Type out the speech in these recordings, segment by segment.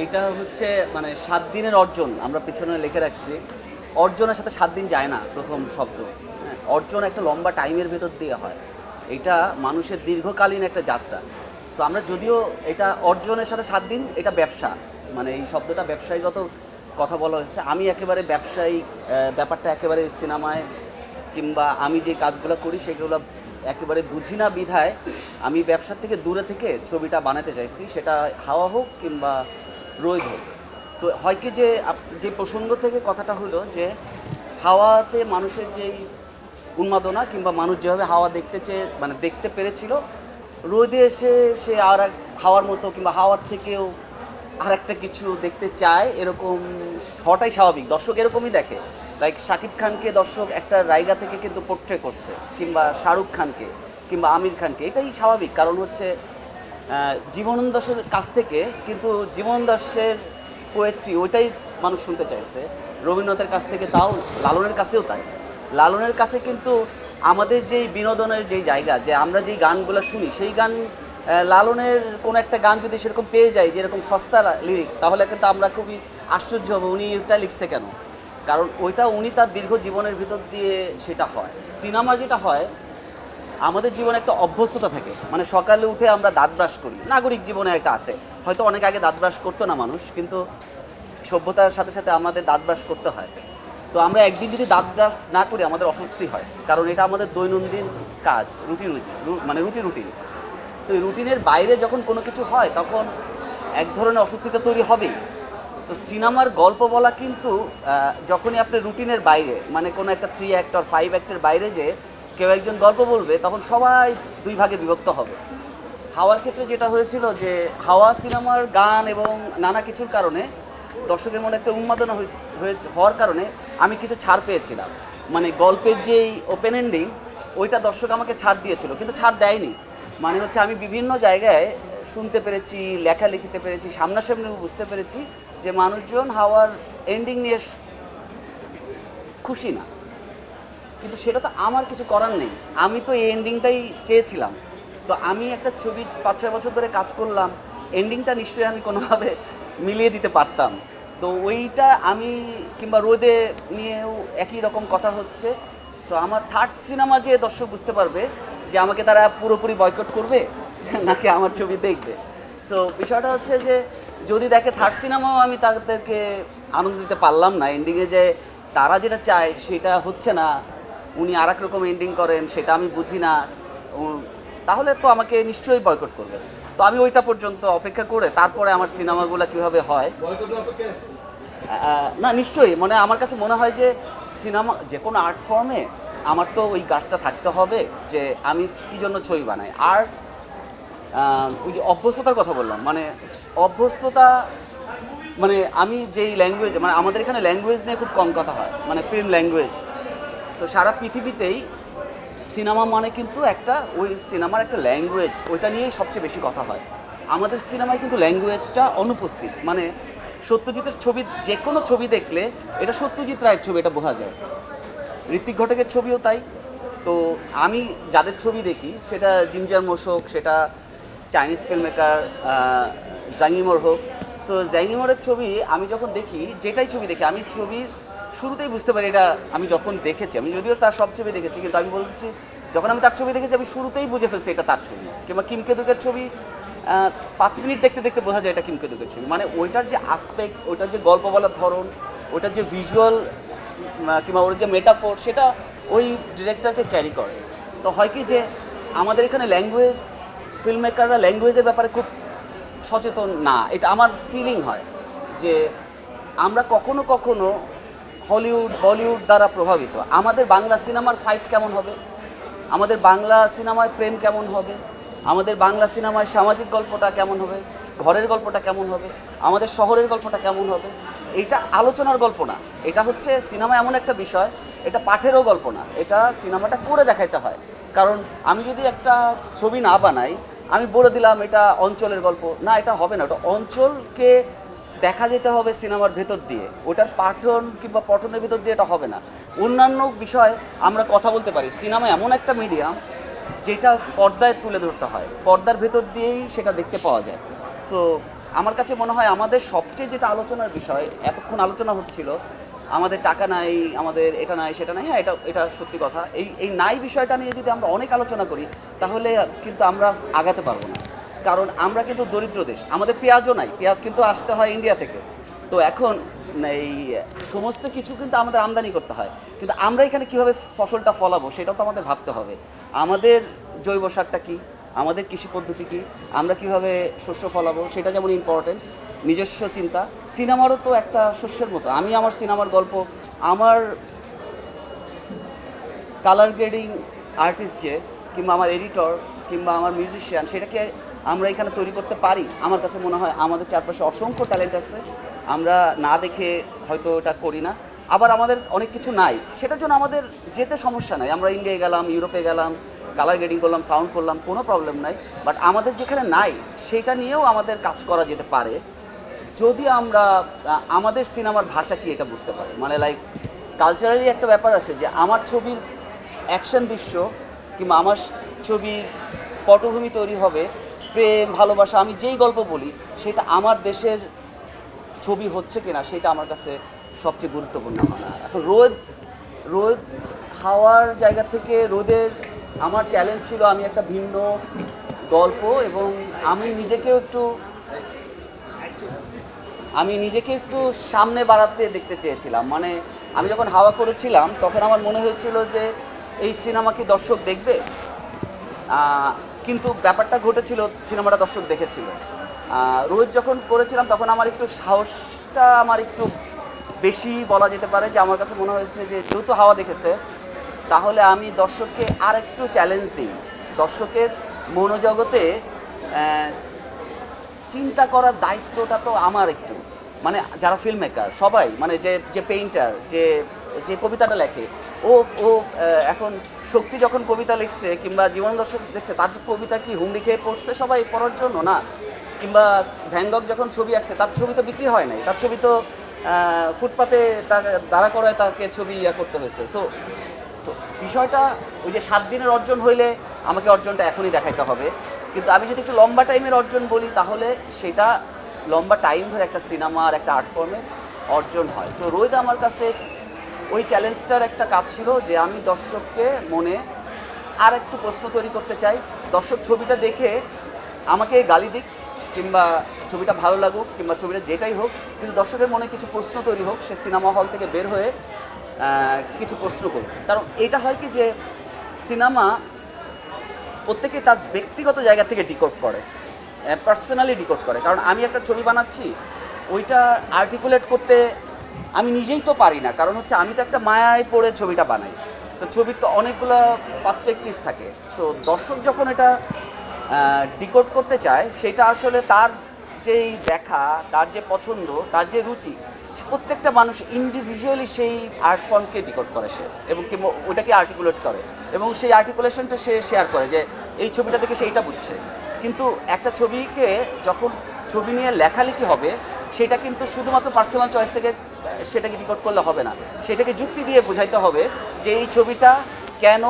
এইটা হচ্ছে মানে 7 দিনের অর্জন আমরা পিছনে লিখে রাখছি। অর্জনের সাথে 7 দিন যায় না প্রথম শব্দ। হ্যাঁ, অর্জন একটা লম্বা টাইমের ভেতর দিয়ে হয়। এটা মানুষের দীর্ঘকালীন একটা যাত্রা। সো আমরা যদিও এটা অর্জনের সাথে 7 দিন এটা ব্যবসা, মানে এই শব্দটা ব্যবসায়ীগত কথা বলা হয়েছে। আমি একেবারে ব্যবসায়িক ব্যাপারটা একেবারে সিনেমায় কিংবা আমি যে কাজগুলো করি সেগুলো একেবারে বুঝি না বিধায় আমি ব্যবসার থেকে দূরে থেকে ছবিটা বানাতে চাইছি, সেটা হাওয়া হোক কিংবা রোদ হোক। সো হয় কি যে যে প্রসঙ্গ থেকে কথাটা হলো যে হাওয়াতে মানুষের যেই উন্মাদনা কিংবা মানুষ যেভাবে হাওয়া দেখতে চেয়ে মানে দেখতে পেরেছিল, রোদে এসে সে আর এক হাওয়ার মতো কিংবা হাওয়ার থেকেও আর একটা কিছু দেখতে চায়, এরকম হওয়াটাই স্বাভাবিক। দর্শক এরকমই দেখে। লাইক শাকিব খানকে দর্শক একটা জায়গা থেকে কিন্তু পোট্রে করছে, কিংবা শাহরুখ খানকে কিংবা আমির খানকে, এটাই স্বাভাবিক। কারণ হচ্ছে জীবন দাসের কাছ থেকে কিন্তু জীবন দাসের পোয়েট্রি ওইটাই মানুষ শুনতে চাইছে। রবীন্দ্রনাথের কাছ থেকে তাও, লালনের কাছেও তাই। লালনের কাছে কিন্তু আমাদের যেই বিনোদনের যেই জায়গা, যে আমরা যেই গানগুলো শুনি সেই গান, লালনের কোনো একটা গান যদি সেরকম পেয়ে যায় যেরকম সস্তা লিরিক, তাহলে কিন্তু আমরা খুবই আশ্চর্য হব উনি এটা লিখছে কেন। কারণ ওইটা উনি তার দীর্ঘ জীবনের ভিতর দিয়ে সেটা হয়। সিনেমা যেটা হয়, আমাদের জীবনে একটা অভ্যস্ততা থাকে, মানে সকালে উঠে আমরা দাঁত ব্রাশ করি, নাগরিক জীবনে একটা আছে। হয়তো অনেক আগে দাঁত ব্রাশ করতো না মানুষ, কিন্তু সভ্যতার সাথে সাথে আমাদের দাঁত ব্রাশ করতে হয়। তো আমরা একদিন যদি দাঁত ব্রাশ না করি আমাদের অস্বস্তি হয়, কারণ এটা আমাদের দৈনন্দিন কাজ, মানে রুটিন। তো এই রুটিনের বাইরে যখন কোনো কিছু হয় তখন এক ধরনের অস্বস্তিতা তৈরি হবেই। তো সিনেমার গল্প বলা কিন্তু যখনই আপনি রুটিনের বাইরে, মানে কোনো একটা 3 অ্যাক্ট আর 5 অ্যাক্টের বাইরে যে কেউ একজন গল্প বলবে, তখন সবাই দুই ভাগে বিভক্ত হবে। হাওয়ার ক্ষেত্রে যেটা হয়েছিল যে হাওয়া সিনেমার গান এবং নানা কিছুর কারণে দর্শকের মনে একটা উন্মাদনা হওয়ার কারণে আমি কিছু ছাড় পেয়েছিলাম। মানে গল্পের যেই ওপেন এন্ডিং, ওইটা দর্শক আমাকে ছাড় দিয়েছিল, কিন্তু ছাড় দেয়নি। মানে হচ্ছে আমি বিভিন্ন জায়গায় শুনতে পেরেছি, লেখা লিখিতে পেরেছি, সামনাসামনি বুঝতে পেরেছি যে মানুষজন হাওয়ার এন্ডিং নিয়ে খুশি না। কিন্তু সেটা তো আমার কিছু করার নেই, আমি তো এই এন্ডিংটাই চেয়েছিলাম। তো আমি একটা ছবি 5-6 বছর ধরে কাজ করলাম, এন্ডিংটা নিশ্চয়ই আমি কোনোভাবে মিলিয়ে দিতে পারতাম। তো ওইটা আমি কিংবা রোদে নিয়েও একই রকম কথা হচ্ছে। সো আমার থার্ড সিনেমা যে দর্শক বুঝতে পারবে যে আমাকে তারা পুরোপুরি বয়কট করবে নাকি আমার ছবি দেখবে। সো বিষয়টা হচ্ছে যে যদি দেখে থার্ড সিনেমাও আমি তাদেরকে আনন্দ দিতে পারলাম না, এন্ডিংয়ে যে তারা যেটা চায় সেটা হচ্ছে না, উনি আর এক রকম এন্ডিং করেন, সেটা আমি বুঝি না, তাহলে তো আমাকে নিশ্চয়ই বয়কট করবে। তো আমি ওইটা পর্যন্ত অপেক্ষা করে তারপরে আমার সিনেমাগুলো কীভাবে হয়। না নিশ্চয়ই, মানে আমার কাছে মনে হয় যে সিনেমা যে কোনো আর্ট ফর্মে আমার তো ওই গাছটা থাকতে হবে যে আমি কী জন্য ছবি বানাই। আর ওই যে অভ্যস্ততার কথা বললাম, মানে অভ্যস্ততা, মানে আমি যেই ল্যাঙ্গুয়েজ, মানে আমাদের এখানে ল্যাঙ্গুয়েজ নিয়ে খুব কম কথা হয়, মানে ফিল্ম ল্যাঙ্গুয়েজ। সো সারা পৃথিবীতেই সিনেমা মানে কিন্তু একটা ওই সিনেমার একটা ল্যাঙ্গুয়েজ, ওইটা নিয়েই সবচেয়ে বেশি কথা হয়। আমাদের সিনেমায় কিন্তু ল্যাঙ্গুয়েজটা অনুপস্থিত। মানে সত্যজিতের ছবি, যে কোনো ছবি দেখলে এটা সত্যজিৎ রায়ের ছবি, এটা বোঝা যায়। ঋত্বিক ঘটকের ছবিও তাই। তো আমি যাদের ছবি দেখি, সেটা জিমজার মোশক, সেটা চাইনিজ ফিল্ম মেকার জাঙ্গিমোর হোক। সো জাঙ্গিমোরের ছবি আমি যখন দেখি, যেটাই ছবি দেখি, আমি ছবির শুরুতেই বুঝতে পারি এটা আমি যখন দেখেছি, আমি যদিও তার সব ছবি দেখেছি, কিন্তু আমি বলছি যখন আমি তার ছবি দেখেছি আমি শুরুতেই বুঝে ফেলছি এটা তার ছবি। কিংবা কিমকেদুকের ছবি 5 মিনিট দেখতে দেখতে বোঝা যায় এটা কিমকেদুকের ছবি। মানে ওইটার যে আসপেক্ট, ওইটার যে গল্প বলার ধরন, ওইটার যে ভিজুয়াল কিংবা ওর যে মেটাফোর, সেটা ওই ডিরেক্টরকে ক্যারি করে। তো হয় কি যে আমাদের এখানে ল্যাঙ্গুয়েজ, ফিল্ম মেকাররা ল্যাঙ্গুয়েজের ব্যাপারে খুব সচেতন না, এটা আমার ফিলিং হয়। যে আমরা কখনো কখনো হলিউড বলিউড দ্বারা প্রভাবিত। আমাদের বাংলা সিনেমার ফাইট কেমন হবে, আমাদের বাংলা সিনেমায় প্রেম কেমন হবে, আমাদের বাংলা সিনেমায় সামাজিক গল্পটা কেমন হবে, ঘরের গল্পটা কেমন হবে, আমাদের শহরের গল্পটা কেমন হবে, এইটা আলোচনার গল্প না। এটা হচ্ছে সিনেমা এমন একটা বিষয়, এটা পাঠেরও গল্প না, এটা সিনেমাটা করে দেখাইতে হয়। কারণ আমি যদি একটা ছবি না বানাই, আমি বলে দিলাম এটা অঞ্চলের গল্প, না, এটা হবে না। ওটা অঞ্চলকে দেখা যেতে হবে সিনেমার ভেতর দিয়ে, ওটার পাঠন কিংবা পঠনের ভেতর দিয়ে এটা হবে না। অন্যান্য বিষয় আমরা কথা বলতে পারি, সিনেমা এমন একটা মিডিয়াম যেটা পর্দায় তুলে ধরতে হয়, পর্দার ভেতর দিয়েই সেটা দেখতে পাওয়া যায়। সো আমার কাছে মনে হয় আমাদের সবচেয়ে যেটা আলোচনার বিষয়, এতক্ষণ আলোচনা হচ্ছিল আমাদের টাকা নাই, আমাদের এটা নাই সেটা নাই, হ্যাঁ এটা এটা সত্যি কথা। এই নাই বিষয়টা নিয়ে যদি আমরা অনেক আলোচনা করি তাহলে কিন্তু আমরা আগাতে পারবো না, কারণ আমরা কিন্তু দরিদ্র দেশ, আমাদের পেঁয়াজও নাই, পেঁয়াজ কিন্তু আসতে হয় ইন্ডিয়া থেকে। তো এখন এই সমস্ত কিছু কিন্তু আমাদের আমদানি করতে হয়, কিন্তু আমরা এখানে কীভাবে ফসলটা ফলাবো সেটাও তো আমাদের ভাবতে হবে। আমাদের জৈব সারটা কী, আমাদের কৃষি পদ্ধতি কী, আমরা কিভাবে শস্য ফলাবো সেটা যেমন ইম্পর্টেন্ট, নিজস্ব চিন্তা। সিনেমারও তো একটা শস্যের মতো, আমি আমার সিনেমার গল্প, আমার কালার গ্রেডিং আর্টিস্ট যে, কিংবা আমার এডিটর, কিংবা আমার মিউজিশিয়ান, সেটাকে আমরা এখানে তৈরি করতে পারি। আমার কাছে মনে হয় আমাদের চারপাশে অসংখ্য ট্যালেন্ট আছে, আমরা না দেখে হয়তো এটা করি না। আবার আমাদের অনেক কিছু নাই, সেটার জন্য আমাদের যেতে সমস্যা নাই, আমরা ইন্ডিয়ায় গেলাম, ইউরোপে গেলাম, কালার গ্রেডিং করলাম, সাউন্ড করলাম, কোনো প্রবলেম নাই। বাট আমাদের যেখানে নাই সেটা নিয়েও আমাদের কাজ করা যেতে পারে, যদি আমরা আমাদের সিনেমার ভাষা কি এটা বুঝতে পারি। মানে লাইক কালচারালি একটা ব্যাপার আছে যে আমার ছবির অ্যাকশন দৃশ্য কিংবা আমার ছবির পটভূমি তৈরি হবে প্রেম ভালোবাসা, আমি যেই গল্প বলি সেটা আমার দেশের ছবি হচ্ছে কিনা সেটা আমার কাছে সবচেয়ে গুরুত্বপূর্ণ হয় না। এখন রোদ রোদ হাওয়ার জায়গা থেকে রোদের আমার চ্যালেঞ্জ ছিল আমি একটা ভিন্ন গল্প, এবং আমি নিজেকে একটু সামনে বাড়াতে দেখতে চেয়েছিলাম। মানে আমি যখন হাওয়া করেছিলাম তখন আমার মনে হয়েছিল যে এই সিনেমা কি দর্শক দেখবে, কিন্তু ব্যাপারটা ঘটেছিল সিনেমাটা দর্শক দেখেছিল। রোহিত যখন করেছিলাম তখন আমার একটু সাহসটা আমার একটু বেশি বলা যেতে পারে, যে আমার কাছে মনে হয়েছে যে যেহেতু হাওয়া দেখেছে তাহলে আমি দর্শককে আর একটু চ্যালেঞ্জ দিই, দর্শকের মনোজগতে চিন্তা করার দায়িত্বটা তো আমার একটু, মানে যারা ফিল্ম মেকার সবাই, মানে যে যে পেইন্টার, যে যে কবিতাটা লেখে, ও ও এখন শক্তি যখন কবিতা লিখছে কিংবা জীবন দর্শক লিখছে, তার কবিতা কি হুমড়ি খেয়ে পড়ছে সবাই পড়ার জন্য না, কিংবা ভ্যান গগ যখন ছবি আঁকছে তার ছবি তো বিক্রি হয় নাই, তার ছবি তো ফুটপাতে তাকে দাঁড়া করায় তাকে ছবি করতে হয়েছে। সো সো বিষয়টা ওই যে 7 দিনের অর্জন হইলে আমাকে অর্জনটা এখনই দেখাইতে হবে, কিন্তু আমি যদি একটু লম্বা টাইমের অর্জন বলি তাহলে সেটা লম্বা টাইম ধরে একটা সিনেমার একটা আর্ট ফর্মে অর্জন হয়। সো রোহিত আমার কাছে ওই চ্যালেঞ্জটার একটা কাজ ছিল যে আমি দর্শককে মনে আর একটু প্রশ্ন তৈরি করতে চাই, দর্শক ছবিটা দেখে আমাকে গালি দিক কিংবা ছবিটা ভালো লাগুক কিংবা ছবিটা যেটাই হোক, কিন্তু দর্শকের মনে কিছু প্রশ্ন তৈরি হোক, সে সিনেমা হল থেকে বের হয়ে কিছু প্রশ্ন করুক। কারণ এটা হয় কি যে সিনেমা প্রত্যেকে তার ব্যক্তিগত জায়গা থেকে ডিকোড করে, পার্সোনালি ডিকোড করে। কারণ আমি একটা ছবি বানাচ্ছি, ওইটা আর্টিকুলেট করতে আমি নিজেই তো পারি না, কারণ হচ্ছে আমি তো একটা মায়ায় পড়ে ছবিটা বানাই, তো ছবির তো অনেকগুলো পার্সপেক্টিভ থাকে। সো দর্শক যখন এটা ডিকোড করতে চায় সেটা আসলে তার যেই দেখা, তার যে পছন্দ, তার যে রুচি, প্রত্যেকটা মানুষ ইন্ডিভিজুয়ালি সেই আর্ট ফর্মকে ডিকোড করে সে, এবং ওইটাকে আর্টিকুলেট করে, এবং সেই আর্টিকুলেশনটা সে শেয়ার করে যে এই ছবিটা দেখে সেইটা বুঝছে। কিন্তু একটা ছবিকে যখন ছবি নিয়ে লেখালেখি হবে সেটা কিন্তু শুধুমাত্র পার্সোনাল চয়েস থেকে সেটাকে ডিকোড করলে হবে না, সেটাকে যুক্তি দিয়ে বোঝাইতে হবে যে এই ছবিটা কেন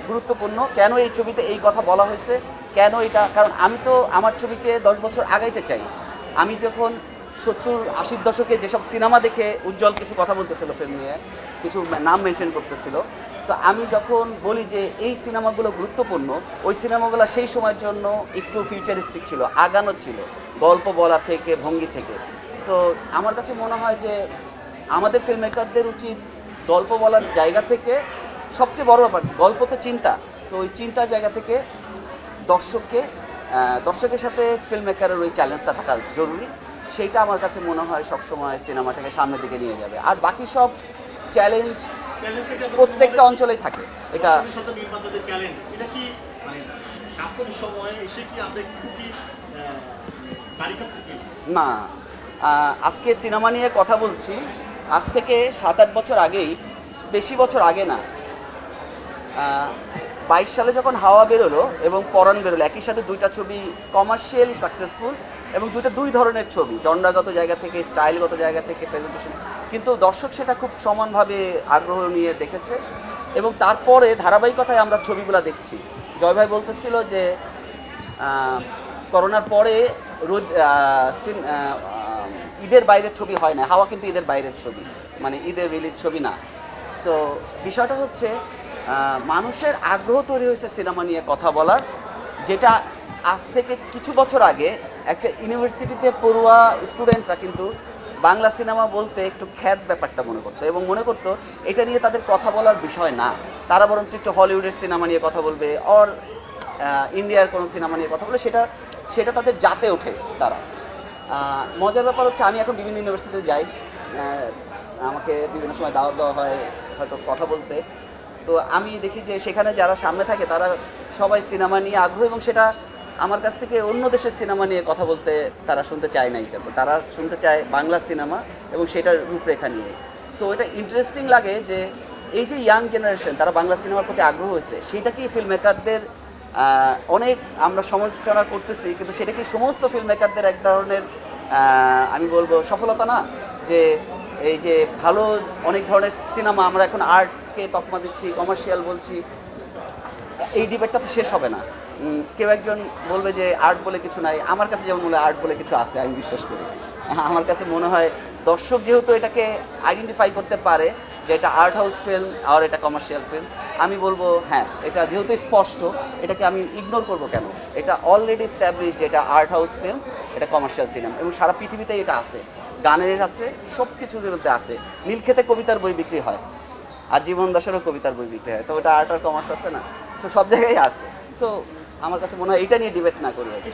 গুরুত্বপূর্ণ, কেন এই ছবিতে এই কথা বলা হয়েছে, কেন এটা। কারণ আমি তো আমার ছবিকে 10 বছর আগাইতে চাই। আমি যখন 70-80 দশকে যেসব সিনেমা দেখে উজ্জ্বল কিছু কথা বলতেছিল ফিল্ম নিয়ে, কিছু নাম মেনশন করতেছিল, সো আমি যখন বলি যে এই সিনেমাগুলো গুরুত্বপূর্ণ, ওই সিনেমাগুলো সেই সময়ের জন্য একটু ফিউচারিস্টিক ছিল, আগানো ছিল গল্প বলা থেকে, ভঙ্গি থেকে। সো আমার কাছে মনে হয় যে আমাদের ফিল্ম মেকারদের উচিত গল্প বলার জায়গা থেকে, সবচেয়ে বড় ব্যাপার গল্প তো চিন্তা, সো ওই চিন্তার জায়গা থেকে দর্শকের সাথে ফিল্ম মেকারের ওই চ্যালেঞ্জটা থাকা জরুরি। সেইটা আমার কাছে মনে হয় সবসময় সিনেমাটাকে সামনের দিকে নিয়ে যাবে। আর বাকি সব চ্যালেঞ্জ প্রত্যেকটা অঞ্চলেই থাকে। এটা না, আজকে সিনেমা নিয়ে কথা বলছি আজ থেকে 7-8 বছর আগেই, বেশি বছর আগে না, 22 সালে যখন হাওয়া বেরোলো এবং পরাণ বেরোলো, একই সাথে দুইটা ছবি কমার্শিয়ালি সাকসেসফুল, এবং দুই ধরনের ছবি, জনরাগত জায়গা থেকে, স্টাইলগত জায়গা থেকে, প্রেজেন্টেশন, কিন্তু দর্শক সেটা খুব সমানভাবে আগ্রহ নিয়ে দেখেছে। এবং তারপরে ধারাবাহিকতায় আমরা ছবিগুলো দেখছি। জয় ভাই বলতেছিল যে করোনার পরে ঈদের বাইরের ছবি হয় না। হাওয়া কিন্তু ঈদের বাইরের ছবি, মানে ঈদের রিলিজ ছবি না। সো বিষয়টা হচ্ছে মানুষের আগ্রহ তৈরি হয়েছে সিনেমা নিয়ে কথা বলার, যেটা আজ থেকে কিছু বছর আগে একটা ইউনিভার্সিটিতে পড়ুয়া স্টুডেন্টরা কিন্তু বাংলা সিনেমা বলতে একটু খ্যাত ব্যাপারটা মনে করতো, এবং মনে করতো এটা নিয়ে তাদের কথা বলার বিষয় না। তারা বরঞ্চ একটু হলিউডের সিনেমা নিয়ে কথা বলবে, অর ইন্ডিয়ার কোনো সিনেমা নিয়ে কথা বলবে, সেটা সেটা তাদের জাতে ওঠে তারা। মজার ব্যাপার হচ্ছে আমি এখন বিভিন্ন ইউনিভার্সিটিতে যাই, আমাকে বিভিন্ন সময় দাওয়াত দেওয়া হয় হয়তো কথা বলতে। তো আমি দেখি যে সেখানে যারা সামনে থাকে তারা সবাই সিনেমা নিয়ে আগ্রহ, এবং সেটা আমার কাছ থেকে অন্য দেশের সিনেমা নিয়ে কথা বলতে তারা শুনতে চায় নাই, কিন্তু তারা শুনতে চায় বাংলা সিনেমা এবং সেটার রূপরেখা নিয়ে। সো এটা ইন্টারেস্টিং লাগে যে এই যে ইয়াং জেনারেশন তারা বাংলা সিনেমার প্রতি আগ্রহ হয়েছে, সেটা কি ফিল্ম মেকারদের অনেক আমরা সমালোচনা করতেছি, কিন্তু সেটা কি সমস্ত ফিল্ম মেকারদের এক ধরনের আমি বলবো সফলতা না? যে এই যে ভালো অনেক ধরনের সিনেমা আমরা এখন আর্টকে তকমা দিচ্ছি, কমার্শিয়াল বলছি, এই ডিবেটটা তো শেষ হবে না। কেউ একজন বলবে যে আর্ট বলে কিছু নাই, আমার কাছে যেমন মনে হয় আর্ট বলে কিছু আছে, আমি বিশ্বাস করি। আমার কাছে মনে হয় দর্শক যেহেতু এটাকে আইডেন্টিফাই করতে পারে যে এটা আর্ট হাউস ফিল্ম আর এটা কমার্শিয়াল ফিল্ম, আমি বলবো হ্যাঁ, এটা যেহেতু স্পষ্ট, এটাকে আমি ইগনোর করব কেন? এটা অলরেডি স্ট্যাবলিশ যে এটা আর্ট হাউস ফিল্ম, এটা কমার্শিয়াল সিনেমা, এবং সারা পৃথিবীতেই এটা আছে, গানের আছে, সব কিছুর মধ্যে আছে। নীলক্ষেতে কবিতার বই বিক্রি হয়, আর জীবন দাসেরও কবিতার বই বিক্রি হয়, তো ওটা আর্ট আর কমার্স আছে না? সো সব জায়গায় আছে। সো আমার কাছে মনে হয় এটা নিয়ে ডিবেট না করি আর কি।